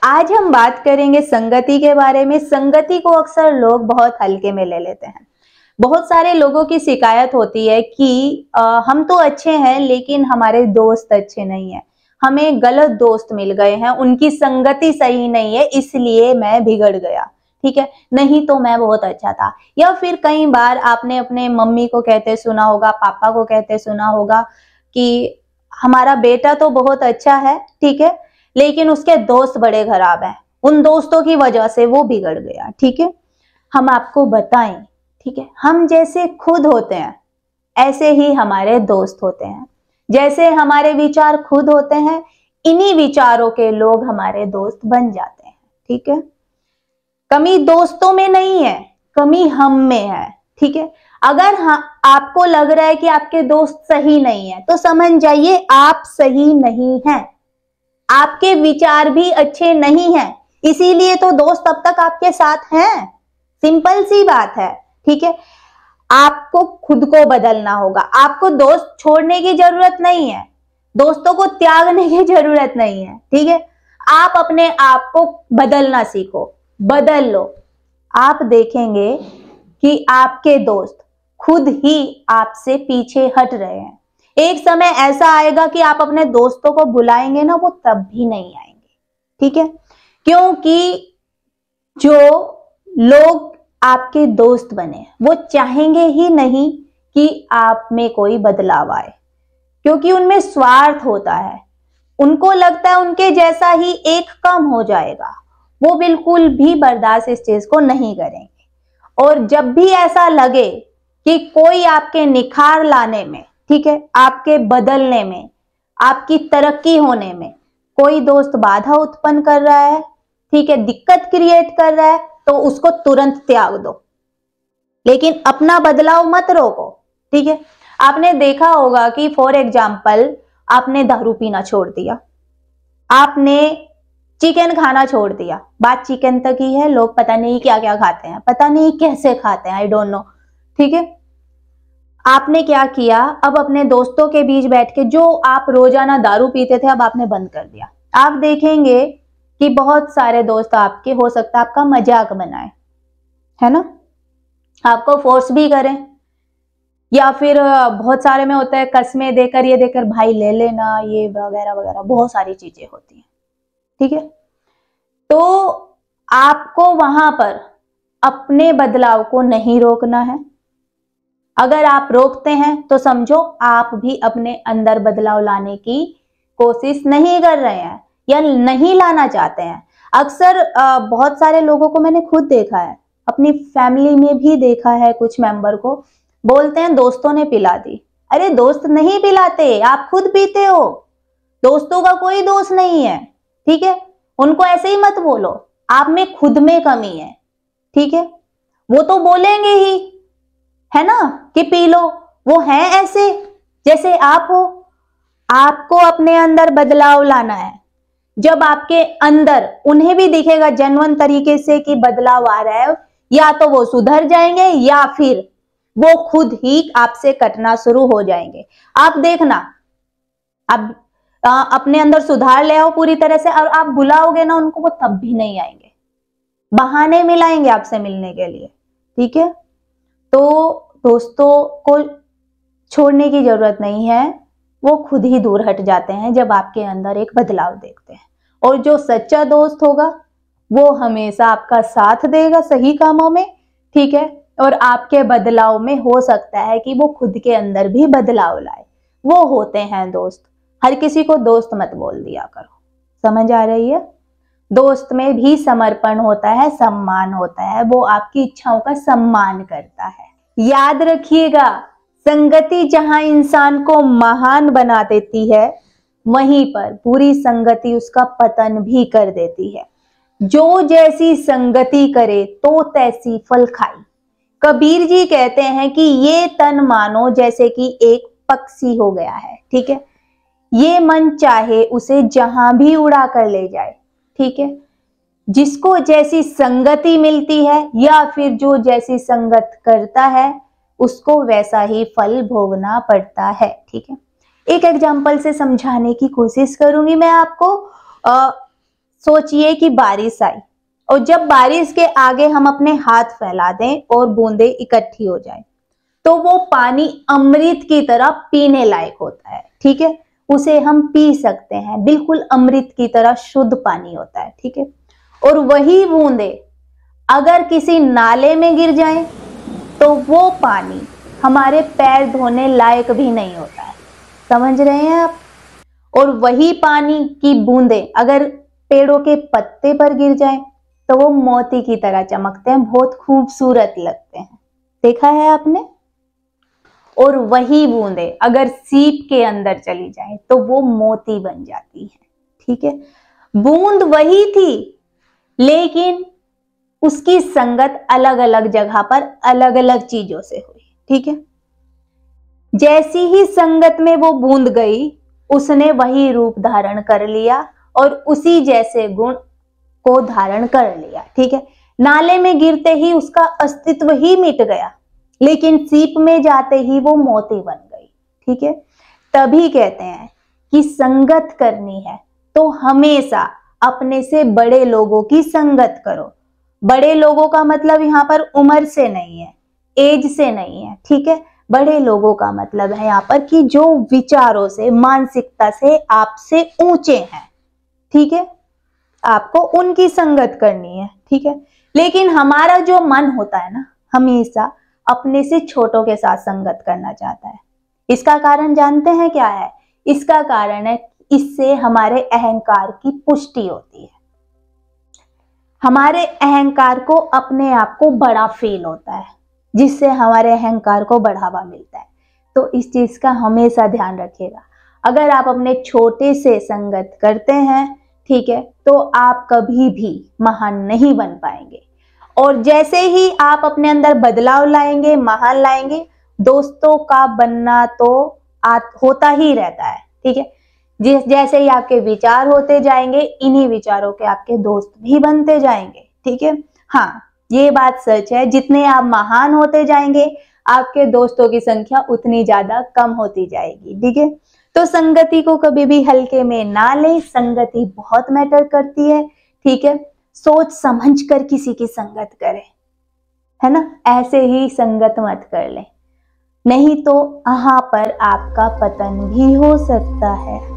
आज हम बात करेंगे संगति के बारे में। संगति को अक्सर लोग बहुत हल्के में ले लेते हैं। बहुत सारे लोगों की शिकायत होती है कि हम तो अच्छे हैं लेकिन हमारे दोस्त अच्छे नहीं हैं, हमें गलत दोस्त मिल गए हैं, उनकी संगति सही नहीं है इसलिए मैं बिगड़ गया, ठीक है, नहीं तो मैं बहुत अच्छा था। या फिर कई बार आपने अपने मम्मी को कहते सुना होगा, पापा को कहते सुना होगा कि हमारा बेटा तो बहुत अच्छा है, ठीक है, लेकिन उसके दोस्त बड़े खराब हैं, उन दोस्तों की वजह से वो बिगड़ गया। ठीक है, हम आपको बताएं, ठीक है, हम जैसे खुद होते हैं ऐसे ही हमारे दोस्त होते हैं। जैसे हमारे विचार खुद होते हैं, इन्हीं विचारों के लोग हमारे दोस्त बन जाते हैं। ठीक है, कमी दोस्तों में नहीं है, कमी हम में है। ठीक है, अगर आपको लग रहा है कि आपके दोस्त सही नहीं है तो समझ जाइए आप सही नहीं हैं, आपके विचार भी अच्छे नहीं हैं, इसीलिए तो दोस्त अब तक आपके साथ हैं। सिंपल सी बात है। ठीक है, आपको खुद को बदलना होगा। आपको दोस्त छोड़ने की जरूरत नहीं है, दोस्तों को त्यागने की जरूरत नहीं है। ठीक है, आप अपने आप को बदलना सीखो, बदल लो। आप देखेंगे कि आपके दोस्त खुद ही आपसे पीछे हट रहे हैं। एक समय ऐसा आएगा कि आप अपने दोस्तों को बुलाएंगे ना, वो तब भी नहीं आएंगे। ठीक है, क्योंकि जो लोग आपके दोस्त बने वो चाहेंगे ही नहीं कि आप में कोई बदलाव आए, क्योंकि उनमें स्वार्थ होता है। उनको लगता है उनके जैसा ही एक कम हो जाएगा, वो बिल्कुल भी बर्दाश्त इस चीज को नहीं करेंगे। और जब भी ऐसा लगे कि कोई आपके निखार लाने में, ठीक है, आपके बदलने में, आपकी तरक्की होने में कोई दोस्त बाधा उत्पन्न कर रहा है, ठीक है, दिक्कत क्रिएट कर रहा है, तो उसको तुरंत त्याग दो, लेकिन अपना बदलाव मत रोको। ठीक है, आपने देखा होगा कि फॉर एग्जाम्पल आपने दारू पीना छोड़ दिया, आपने चिकन खाना छोड़ दिया, बात चिकन तक ही है, लोग पता नहीं क्या क्या खाते हैं, पता नहीं कैसे खाते हैं, आई डोंट नो। ठीक है, आपने क्या किया, अब अपने दोस्तों के बीच बैठ के जो आप रोजाना दारू पीते थे अब आपने बंद कर दिया। आप देखेंगे कि बहुत सारे दोस्त आपके, हो सकता है आपका मजाक बनाए, है ना, आपको फोर्स भी करें, या फिर बहुत सारे में होता है कसमें देकर, ये देकर भाई ले लेना, ये वगैरह वगैरह बहुत सारी चीजें होती हैं। ठीक है, तो आपको वहां पर अपने बदलाव को नहीं रोकना है। अगर आप रोकते हैं तो समझो आप भी अपने अंदर बदलाव लाने की कोशिश नहीं कर रहे हैं या नहीं लाना चाहते हैं। अक्सर बहुत सारे लोगों को मैंने खुद देखा है, अपनी फैमिली में भी देखा है, कुछ मेंबर को बोलते हैं दोस्तों ने पिला दी। अरे दोस्त नहीं पिलाते, आप खुद पीते हो, दोस्तों का कोई दोष नहीं है। ठीक है, उनको ऐसे ही मत बोलो, आप में खुद में कमी है। ठीक है, वो तो बोलेंगे ही, है ना, कि पी लो, वो हैं ऐसे जैसे आप हो। आपको अपने अंदर बदलाव लाना है। जब आपके अंदर उन्हें भी दिखेगा जेन्युइन तरीके से कि बदलाव आ रहा है, या तो वो सुधर जाएंगे या फिर वो खुद ही आपसे कटना शुरू हो जाएंगे। आप देखना, आप अपने अंदर सुधार ले आओ पूरी तरह से, और आप बुलाओगे ना उनको, वो तब भी नहीं आएंगे, बहाने मिलाएंगे आपसे मिलने के लिए। ठीक है, तो दोस्तों को छोड़ने की जरूरत नहीं है, वो खुद ही दूर हट जाते हैं जब आपके अंदर एक बदलाव देखते हैं। और जो सच्चा दोस्त होगा वो हमेशा आपका साथ देगा सही कामों में। ठीक है, और आपके बदलाव में हो सकता है कि वो खुद के अंदर भी बदलाव लाए। वो होते हैं दोस्त। हर किसी को दोस्त मत बोल दिया करो, समझ आ रही है। दोस्त में भी समर्पण होता है, सम्मान होता है, वो आपकी इच्छाओं का सम्मान करता है। याद रखिएगा, संगति जहां इंसान को महान बना देती है, वहीं पर बुरी संगति उसका पतन भी कर देती है। जो जैसी संगति करे तो तैसी फल खाई। कबीर जी कहते हैं कि ये तन मानो जैसे कि एक पक्षी हो गया है। ठीक है, ये मन चाहे उसे जहां भी उड़ा कर ले जाए। ठीक है, जिसको जैसी संगति मिलती है या फिर जो जैसी संगत करता है उसको वैसा ही फल भोगना पड़ता है। ठीक है, एक एग्जाम्पल से समझाने की कोशिश करूंगी मैं आपको। सोचिए कि बारिश आई और जब बारिश के आगे हम अपने हाथ फैला दें और बूंदें इकट्ठी हो जाए तो वो पानी अमृत की तरह पीने लायक होता है। ठीक है, उसे हम पी सकते हैं, बिल्कुल अमृत की तरह शुद्ध पानी होता है। ठीक है, और वही बूंदें अगर किसी नाले में गिर जाए तो वो पानी हमारे पैर धोने लायक भी नहीं होता है। समझ रहे हैं आप? और वही पानी की बूंदें अगर पेड़ों के पत्ते पर गिर जाए तो वो मोती की तरह चमकते हैं, बहुत खूबसूरत लगते हैं। देखा है आपने? और वही बूंदें अगर सीप के अंदर चली जाए तो वो मोती बन जाती है। ठीक है, बूंद वही थी लेकिन उसकी संगत अलग अलग जगह पर अलग अलग चीजों से हुई। ठीक है, जैसी ही संगत में वो बूंद गई उसने वही रूप धारण कर लिया और उसी जैसे गुण को धारण कर लिया। ठीक है, नाले में गिरते ही उसका अस्तित्व ही मिट गया लेकिन सीप में जाते ही वो मोती बन गई। ठीक है, तभी कहते हैं कि संगत करनी है तो हमेशा अपने से बड़े लोगों की संगत करो। बड़े लोगों का मतलब यहाँ पर उम्र से नहीं है, एज से नहीं है। ठीक है, बड़े लोगों का मतलब है यहाँ पर कि जो विचारों से, मानसिकता से आपसे ऊंचे हैं। ठीक है, आपको उनकी संगत करनी है। ठीक है, लेकिन हमारा जो मन होता है ना, हमेशा अपने से छोटों के साथ संगत करना चाहता है। इसका कारण जानते हैं क्या है? इसका कारण है इससे हमारे अहंकार की पुष्टि होती है। हमारे अहंकार को अपने आप को बड़ा फील होता है जिससे हमारे अहंकार को बढ़ावा मिलता है। तो इस चीज का हमेशा ध्यान रखिएगा। अगर आप अपने छोटे से संगत करते हैं, ठीक है, तो आप कभी भी महान नहीं बन पाएंगे। और जैसे ही आप अपने अंदर बदलाव लाएंगे, महान लाएंगे, दोस्तों का बनना तो होता ही रहता है। ठीक है, जैसे ही आपके विचार होते जाएंगे, इन्हीं विचारों के आपके दोस्त भी बनते जाएंगे। ठीक है, हाँ, ये बात सच है, जितने आप महान होते जाएंगे आपके दोस्तों की संख्या उतनी ज्यादा कम होती जाएगी। ठीक है, तो संगति को कभी भी हल्के में ना लें, संगति बहुत मैटर करती है। ठीक है, सोच समझ कर किसी की संगत करें, है ना, ऐसे ही संगत मत कर लें, नहीं तो यहाँ पर आपका पतन भी हो सकता है।